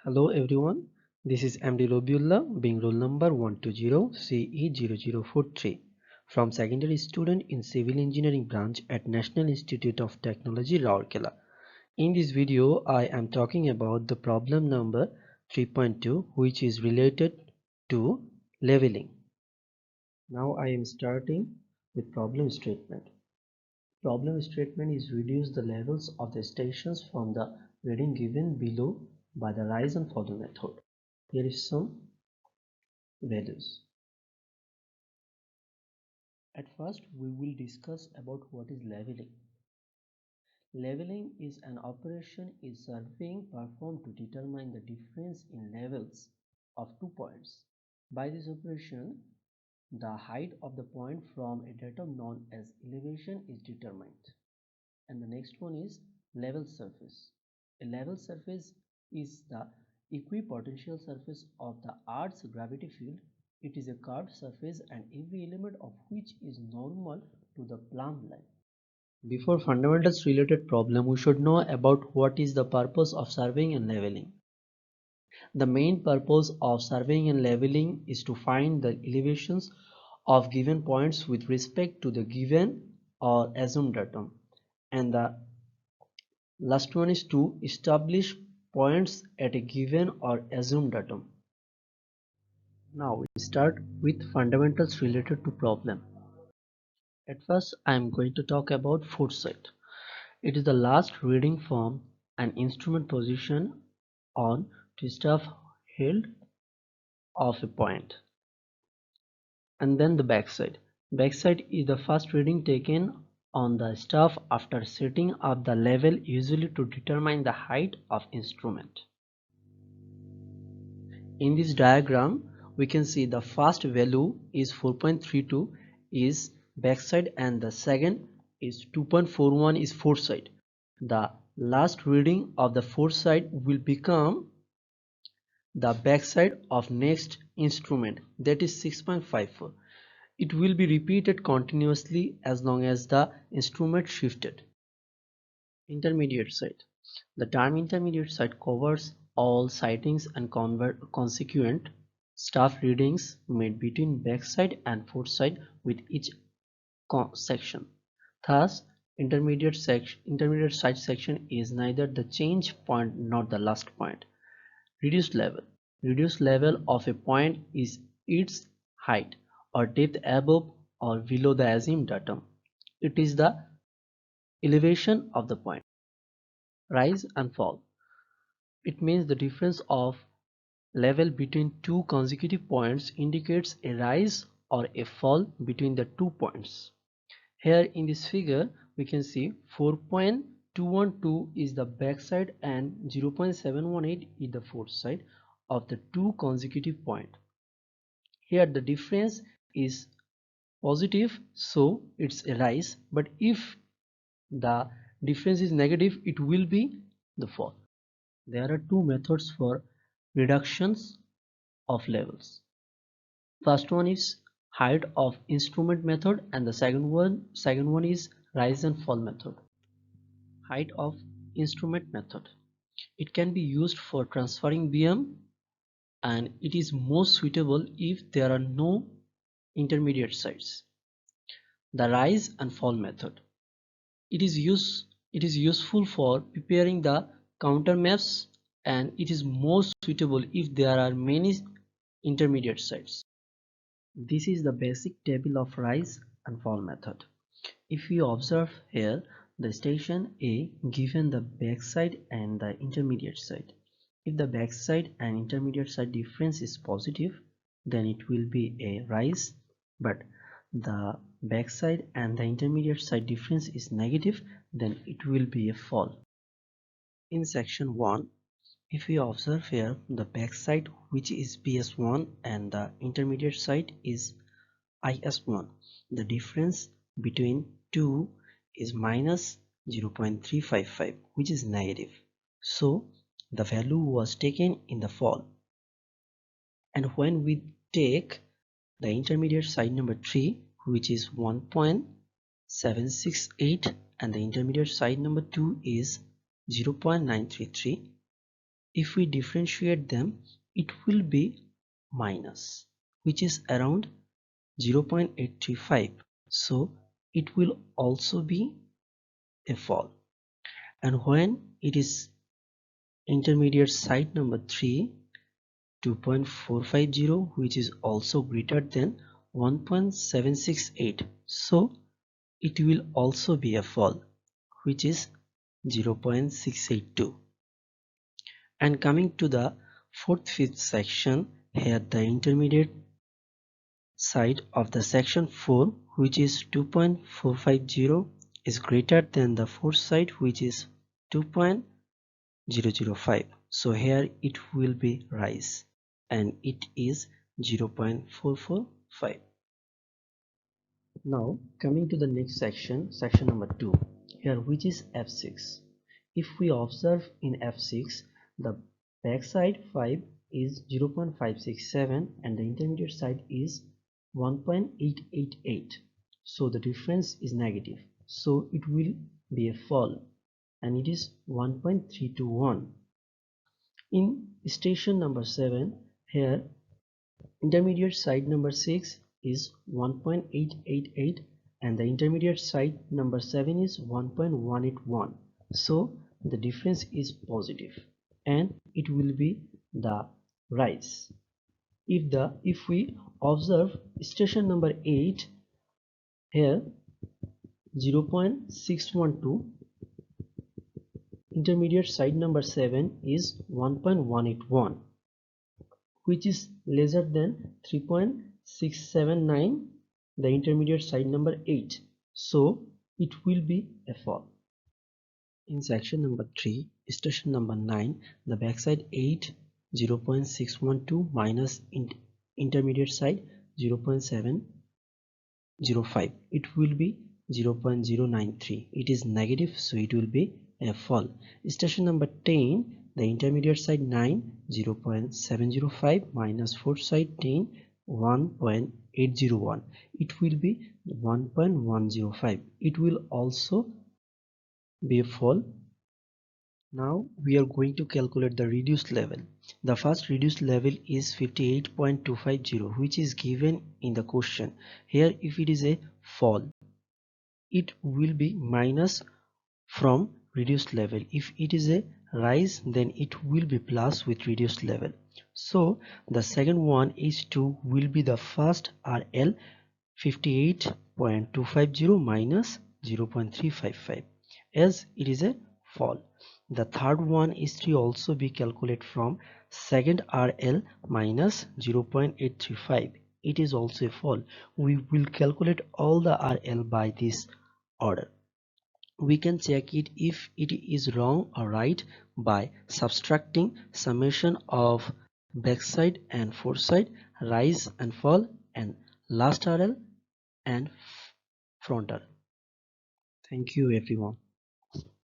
Hello everyone, this is MD Robiullah being roll number 120CE0043 from secondary student in Civil Engineering branch at National Institute of Technology Rourkela. In this video I am talking about the problem number 3.2 which is related to leveling. Now I am starting with problem statement. Problem statement is reduce the levels of the stations from the reading given below by the rise and fall method. Here is some values. At first we will discuss about what is leveling. Leveling is an operation in surveying performed to determine the difference in levels of 2 points. By this operation, the height of the point from a datum known as elevation is determined. And the next one is level surface. A level surface is the equipotential surface of the Earth's gravity field. It is a curved surface and every element of which is normal to the plumb line. Before fundamentals related problem, we should know about what is the purpose of surveying and leveling. The main purpose of surveying and leveling is to find the elevations of given points with respect to the given or assumed datum, and the last one is to establish points at a given or assumed datum. Now we start with fundamentals related to problem. At first I am going to talk about foresight. It is the last reading from an instrument position on to staff held of a point. And then the backside. Backside is the first reading taken on the staff after setting up the level, usually to determine the height of instrument. In this diagram we can see the first value is 4.32 is backside and the second is 2.41 is foresight. The last reading of the foresight will become the backside of next instrument, that is 6.54. It will be repeated continuously as long as the instrument shifted. Intermediate sight. The term intermediate sight covers all sightings and consequent staff readings made between backside and foresight with each section. Thus, intermediate sight section is neither the change point nor the last point. Reduced level. Reduced level of a point is its height or depth above or below the assumed datum. It is the elevation of the point. Rise and fall. It means the difference of level between two consecutive points indicates a rise or a fall between the 2 points. Here in this figure we can see 4.212 is the backside and 0.718 is the foresight of the two consecutive points. Here the difference is positive, so it's a rise, but if the difference is negative it will be the fall. There are two methods for reductions of levels. First one is height of instrument method and the second one is rise and fall method. Height of instrument method. It can be used for transferring beam and it is most suitable if there are no intermediate sights. The rise and fall method. It is useful for preparing the counter maps and it is most suitable if there are many intermediate sights. This is the basic table of rise and fall method. If you observe here the station A given the backside and the intermediate side. If the backside and intermediate side difference is positive, then it will be a rise, but the backside and the intermediate side difference is negative, then it will be a fall. In section 1, if we observe here the backside which is BS1 and the intermediate side is IS1, the difference between two is minus 0.355 which is negative, so the value was taken in the fall. And when we take the intermediate side number 3 which is 1.768 and the intermediate side number 2 is 0.933, if we differentiate them, it will be minus, which is around 0.835. So it will also be a fall. And when it is intermediate site number 3, 2.450, which is also greater than 1.768, so it will also be a fall, which is 0.682. And coming to the fourth, fifth section, here the intermediate side of the section 4, which is 2.450, is greater than the fourth side, which is 2.005. So here it will be rise, and it is 0.445. Now coming to the next section, section number 2, here, which is F6. If we observe in F6, the backside 5 is 0.567 and the intermediate side is 1.888. So the difference is negative, so it will be a fall, and it is 1.321. In station number 7, here intermediate side number 6 is 1.888 and the intermediate side number 7 is 1.181. So the difference is positive and it will be the rise. If we observe station number 8, here 0.612, intermediate side number 7 is 1.181, which is lesser than 3.679, the intermediate side number 8, so it will be a fall. In section number 3, station number 9, the backside 8, 0.612 minus intermediate side 0.705, it will be 0.093. It is negative, so it will be a fall. Station number 10, the intermediate side 9, 0.705 minus fourth side 10, 1.801. It will be 1.105. It will also be a fall. Now we are going to calculate the reduced level. The first reduced level is 58.250, which is given in the question. Here, if it is a fall, it will be minus from reduced level. If it is a rise, then it will be plus with reduced level. So the second one is 2 will be the first RL, 58.250 minus 0.355, as it is a fall. The third one is 3 also be calculated from second RL minus 0.835. It is also a fall. We will calculate all the RL by this order. We can check it if it is wrong or right by subtracting summation of backside and foreside, rise and fall, and last RL and frontal. Thank you everyone.